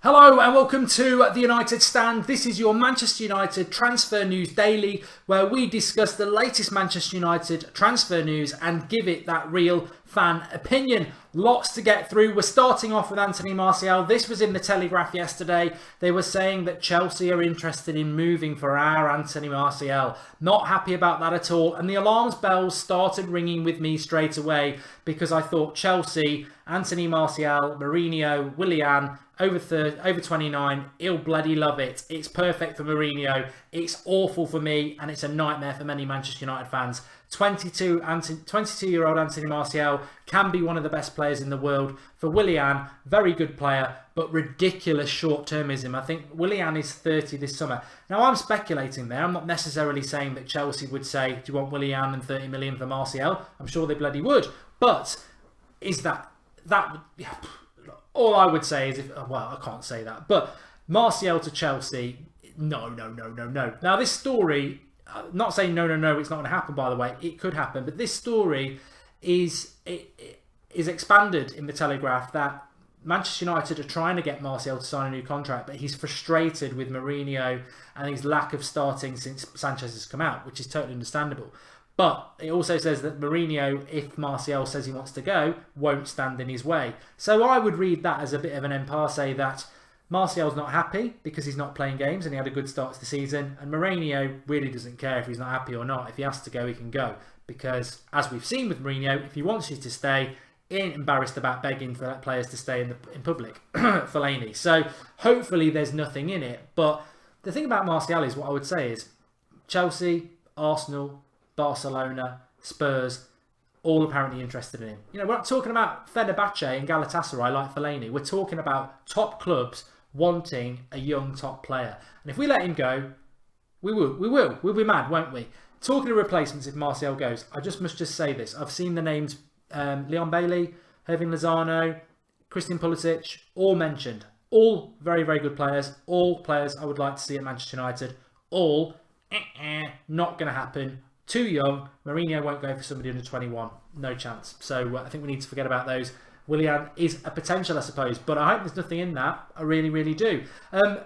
Hello and welcome to the United Stand. This is your Manchester United transfer news daily, where we discuss the latest Manchester United transfer news and give it that real fan opinion. Lots to get through. We're starting off with Anthony Martial. This was in the Telegraph yesterday. They were saying that Chelsea are interested in moving for our Anthony Martial. Not happy about that at all. And the alarms bells started ringing with me straight away, because I thought Chelsea, Anthony Martial, Mourinho, Willian, over 29, he'll bloody love it. It's perfect for Mourinho. It's awful for me, and it's a nightmare for many Manchester United fans. 22-year-old Anthony Martial can be one of the best players in the world. For Willian, very good player, but ridiculous short-termism. I think Willian is 30 this summer. Now, I'm speculating there. I'm not necessarily saying that Chelsea would say, do you want Willian and 30 million for Martial? I'm sure they bloody would. But is that... All I would say is, I can't say that, but Martial to Chelsea, no. Now, this story, not saying no, it's not going to happen, by the way, it could happen, but this story is expanded in the Telegraph that Manchester United are trying to get Martial to sign a new contract, but he's frustrated with Mourinho and his lack of starting since Sanchez has come out, which is totally understandable. But it also says that Mourinho, if Martial says he wants to go, won't stand in his way. So I would read that as a bit of an en passé that Martial's not happy because he's not playing games and he had a good start to the season. And Mourinho really doesn't care if he's not happy or not. If he has to go, he can go. Because as we've seen with Mourinho, if he wants you to stay, he ain't embarrassed about begging for players to stay in public. Fellaini. So hopefully there's nothing in it. But the thing about Martial is, what I would say is, Chelsea, Arsenal, Barcelona, Spurs, all apparently interested in him. You know, we're not talking about Fenerbahce and Galatasaray like Fellaini. We're talking about top clubs wanting a young top player. And if we let him go, we will. We'll be mad, won't we? Talking of replacements, if Martial goes, I must just say this. I've seen the names Leon Bailey, Hirving Lozano, Christian Pulisic, all mentioned. All very, very good players. All players I would like to see at Manchester United. All not going to happen. Too young. Mourinho won't go for somebody under 21. No chance. So I think we need to forget about those. Willian is a potential, I suppose, but I hope there's nothing in that. I really, really do.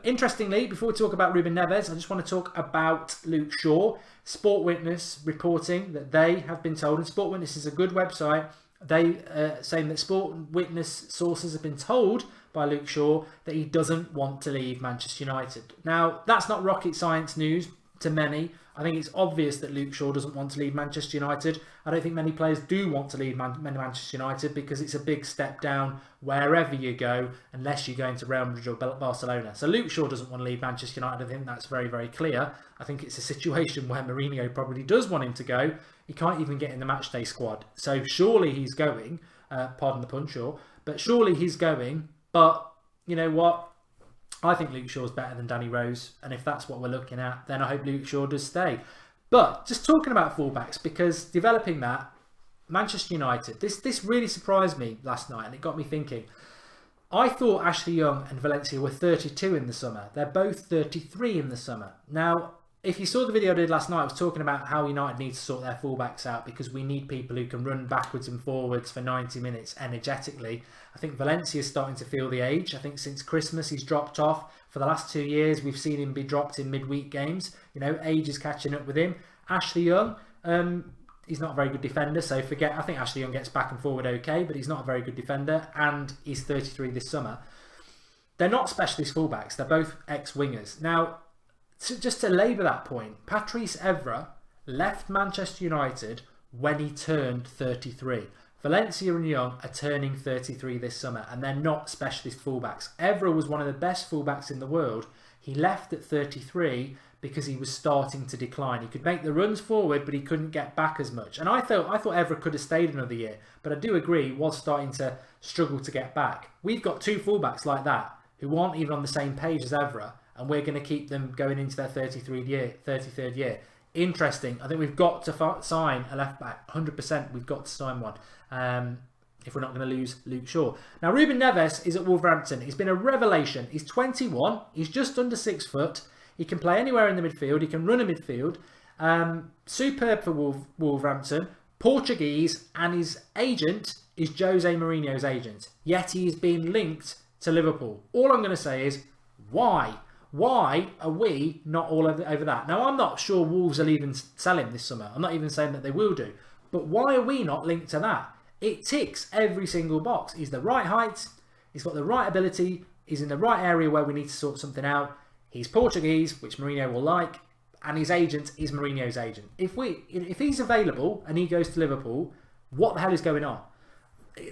Interestingly, before we talk about Reuben Neves, I just want to talk about Luke Shaw. Sport Witness reporting that they have been told, and Sport Witness is a good website, they saying that Sport Witness sources have been told by Luke Shaw that he doesn't want to leave Manchester United. Now, that's not rocket science news to many. I think it's obvious that Luke Shaw doesn't want to leave Manchester United. I don't think many players do want to leave Manchester United because it's a big step down wherever you go, unless you go into Real Madrid or Barcelona. So Luke Shaw doesn't want to leave Manchester United. I think that's very, very clear. I think it's a situation where Mourinho probably does want him to go. He can't even get in the matchday squad. So surely he's going. Pardon the pun, Shaw. But surely he's going. But you know what? I think Luke Shaw's better than Danny Rose, and if that's what we're looking at, then I hope Luke Shaw does stay. But just talking about fullbacks, because developing that, Manchester United, this really surprised me last night, and it got me thinking. I thought Ashley Young and Valencia were 32 in the summer. They're both 33 in the summer. Now, if you saw the video I did last night, I was talking about how United need to sort their fullbacks out because we need people who can run backwards and forwards for 90 minutes energetically. I think Valencia is starting to feel the age. I think since Christmas he's dropped off. For the last 2 years we've seen him be dropped in midweek games. You know, age is catching up with him. Ashley Young, he's not a very good defender, so forget. I think Ashley Young gets back and forward okay, but he's not a very good defender, and he's 33 this summer. They're not specialist fullbacks. They're both ex-wingers. Now, just to labour that point, Patrice Evra left Manchester United when he turned 33. Valencia and Young are turning 33 this summer, and they're not specialist fullbacks. Evra was one of the best fullbacks in the world. He left at 33 because he was starting to decline. He could make the runs forward, but he couldn't get back as much. And I thought Evra could have stayed another year, but I do agree he was starting to struggle to get back. We've got two fullbacks like that who aren't even on the same page as Evra, and we're going to keep them going into their 33rd year. Interesting. I think we've got to sign a left back. 100%. We've got to sign one. If we're not going to lose Luke Shaw. Now, Reuben Neves is at Wolverhampton. He's been a revelation. He's 21. He's just under 6 foot. He can play anywhere in the midfield. He can run a midfield. Superb for Wolverhampton. Portuguese, and his agent is Jose Mourinho's agent. Yet he's been linked to Liverpool. All I'm going to say is, why? Why are we not all over that? Now, I'm not sure Wolves will even sell him this summer. I'm not even saying that they will do. But why are we not linked to that? It ticks every single box. He's the right height. He's got the right ability. He's in the right area where we need to sort something out. He's Portuguese, which Mourinho will like. And his agent is Mourinho's agent. If he's available and he goes to Liverpool, what the hell is going on?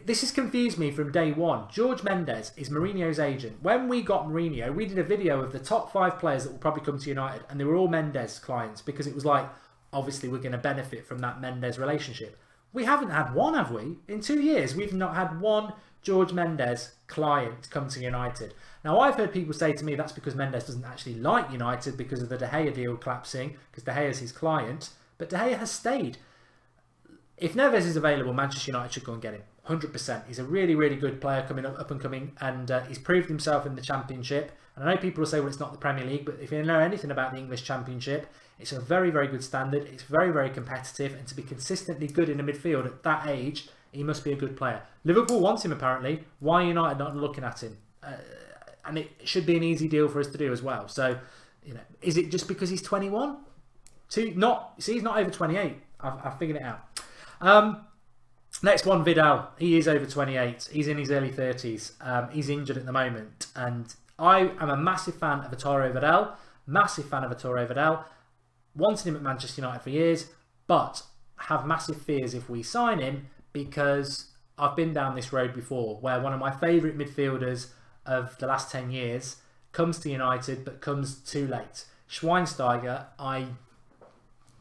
This has confused me from day one. Jorge Mendes is Mourinho's agent. When we got Mourinho, we did a video of the top 5 players that will probably come to United, and they were all Mendes clients, because it was like, obviously we're going to benefit from that Mendes relationship. We haven't had one, have we? In 2 years, we've not had one Jorge Mendes client come to United. Now, I've heard people say to me that's because Mendes doesn't actually like United because of the De Gea deal collapsing, because De Gea is his client, but De Gea has stayed. If Neves is available, Manchester United should go and get him. 100%. He's a really, really good player coming up and coming, and he's proved himself in the Championship. And I know people will say, well, it's not the Premier League, but if you know anything about the English Championship, it's a very, very good standard. It's very, very competitive, and to be consistently good in a midfield at that age, he must be a good player. Liverpool wants him, apparently. Why are United not looking at him? And it should be an easy deal for us to do as well. So, you know, is it just because he's 21? He's not over 28. I've figured it out. Next one, Vidal. He is over 28. He's in his early 30s. He's injured at the moment. And I am a massive fan of Arturo Vidal. Wanted him at Manchester United for years, but have massive fears if we sign him, because I've been down this road before where one of my favourite midfielders of the last 10 years comes to United but comes too late. Schweinsteiger,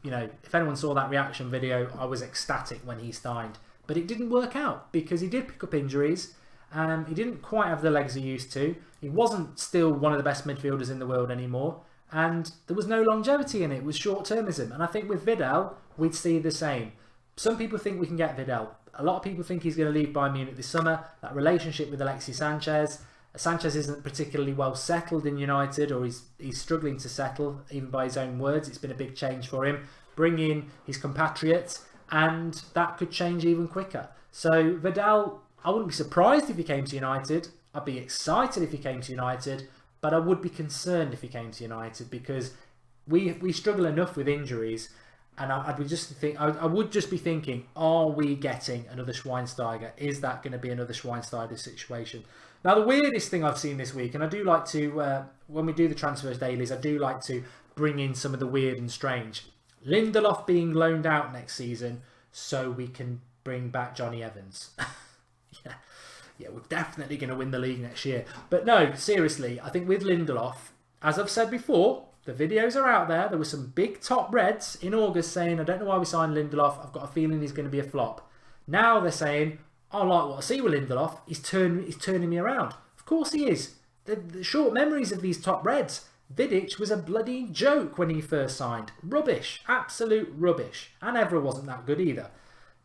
if anyone saw that reaction video, I was ecstatic when he signed. But it didn't work out because he did pick up injuries. He didn't quite have the legs he used to. He wasn't still one of the best midfielders in the world anymore. And there was no longevity in it. It was short-termism. And I think with Vidal, we'd see the same. Some people think we can get Vidal. A lot of people think he's going to leave Bayern Munich this summer. That relationship with Alexis Sanchez. Sanchez isn't particularly well settled in United, or he's struggling to settle, even by his own words. It's been a big change for him. Bring in his compatriots, and that could change even quicker. So Vidal, I wouldn't be surprised if he came to United. I'd be excited if he came to United, but I would be concerned if he came to United, because we struggle enough with injuries, and I would just be thinking, are we getting another Schweinsteiger? Is that going to be another Schweinsteiger situation? Now, the weirdest thing I've seen this week, and I do like to, when we do the transfers dailies, I do like to bring in some of the weird and strange. Lindelof being loaned out next season so we can bring back Johnny Evans. Yeah, we're definitely going to win the league next year. But no, seriously, I think with Lindelof, as I've said before, the videos are out there. There were some big top Reds in August saying, I don't know why we signed Lindelof. I've got a feeling he's going to be a flop. Now they're saying, I like what I see with Lindelof. He's turning me around. Of course he is. The short memories of these top Reds. Vidic was a bloody joke when he first signed. Rubbish. Absolute rubbish. And Evra wasn't that good either.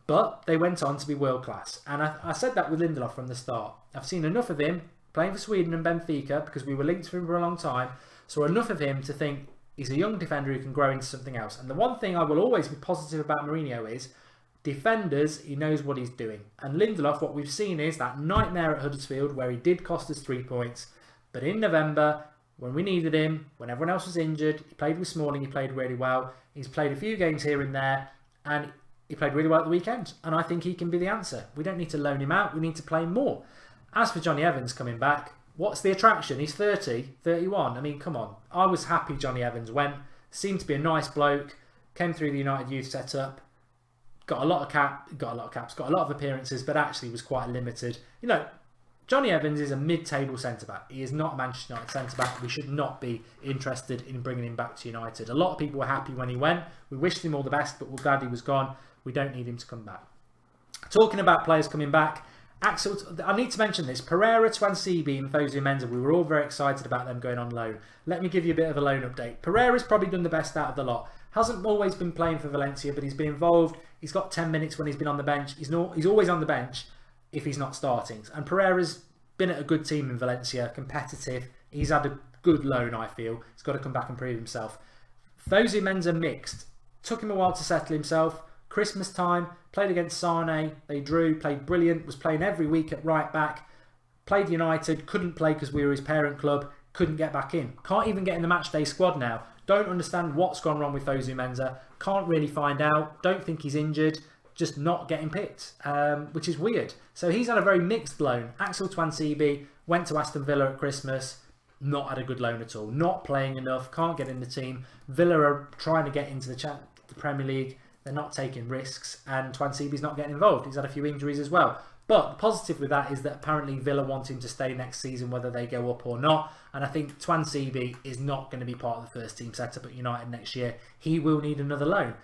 But they went on to be world class. And I said that with Lindelof from the start. I've seen enough of him playing for Sweden and Benfica, because we were linked to him for a long time. So enough of him to think he's a young defender who can grow into something else. And the one thing I will always be positive about Mourinho is defenders, he knows what he's doing. And Lindelof, what we've seen is that nightmare at Huddersfield where he did cost us 3 points. But in November, when we needed him, when everyone else was injured, he played with Smalling, he played really well. He's played a few games here and there, and he played really well at the weekend. And I think he can be the answer. We don't need to loan him out, we need to play more. As for Johnny Evans coming back, what's the attraction? He's 30, 31. I mean, come on. I was happy Johnny Evans went. Seemed to be a nice bloke. Came through the United Youth setup. Got a lot of caps, got a lot of appearances, but actually was quite limited. You know, Johnny Evans is a mid-table centre-back. He is not a Manchester United centre-back. We should not be interested in bringing him back to United. A lot of people were happy when he went. We wished him all the best, but we're glad he was gone. We don't need him to come back. Talking about players coming back, Axel, I need to mention this. Pereira, Twansibi and Fosu Mensah, we were all very excited about them going on loan. Let me give you a bit of a loan update. Pereira's probably done the best out of the lot. Hasn't always been playing for Valencia, but he's been involved. He's got 10 minutes when he's been on the bench. He's always on the bench if he's not starting. And Pereira's been at a good team in Valencia, competitive. He's had a good loan, I feel. He's got to come back and prove himself. Fosu Mensah mixed. Took him a while to settle himself. Christmas time, played against Sane. They drew, played brilliant, was playing every week at right back. Played United, couldn't play because we were his parent club, couldn't get back in. Can't even get in the matchday squad now. Don't understand what's gone wrong with Fosu Mensah. Can't really find out. Don't think he's injured. Just not getting picked, which is weird. So he's had a very mixed loan. Axel Twansibi went to Aston Villa at Christmas. Not had a good loan at all. Not playing enough. Can't get in the team. Villa are trying to get into the Premier League. They're not taking risks. And Twansibi's not getting involved. He's had a few injuries as well. But the positive with that is that apparently Villa want him to stay next season, whether they go up or not. And I think Twansibi is not going to be part of the first team setup at United next year. He will need another loan.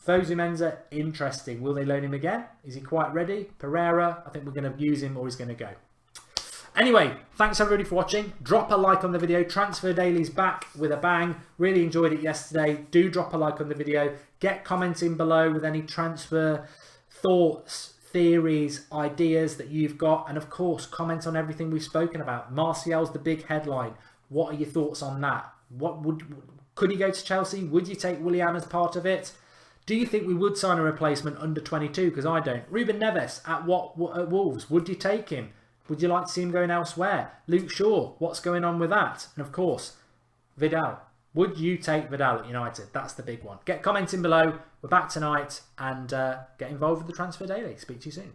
Fosu Mensah, interesting. Will they loan him again? Is he quite ready? Pereira, I think we're going to use him or he's going to go. Anyway, thanks everybody for watching. Drop a like on the video. Transfer Daily's back with a bang. Really enjoyed it yesterday. Do drop a like on the video. Get commenting below with any transfer thoughts, theories, ideas that you've got. And of course, comment on everything we've spoken about. Martial's the big headline. What are your thoughts on that? Could he go to Chelsea? Would you take Willian as part of it? Do you think we would sign a replacement under 22? Because I don't. Reuben Neves at Wolves. Would you take him? Would you like to see him going elsewhere? Luke Shaw. What's going on with that? And of course, Vidal. Would you take Vidal at United? That's the big one. Get commenting below. We're back tonight and get involved with the Transfer Daily. Speak to you soon.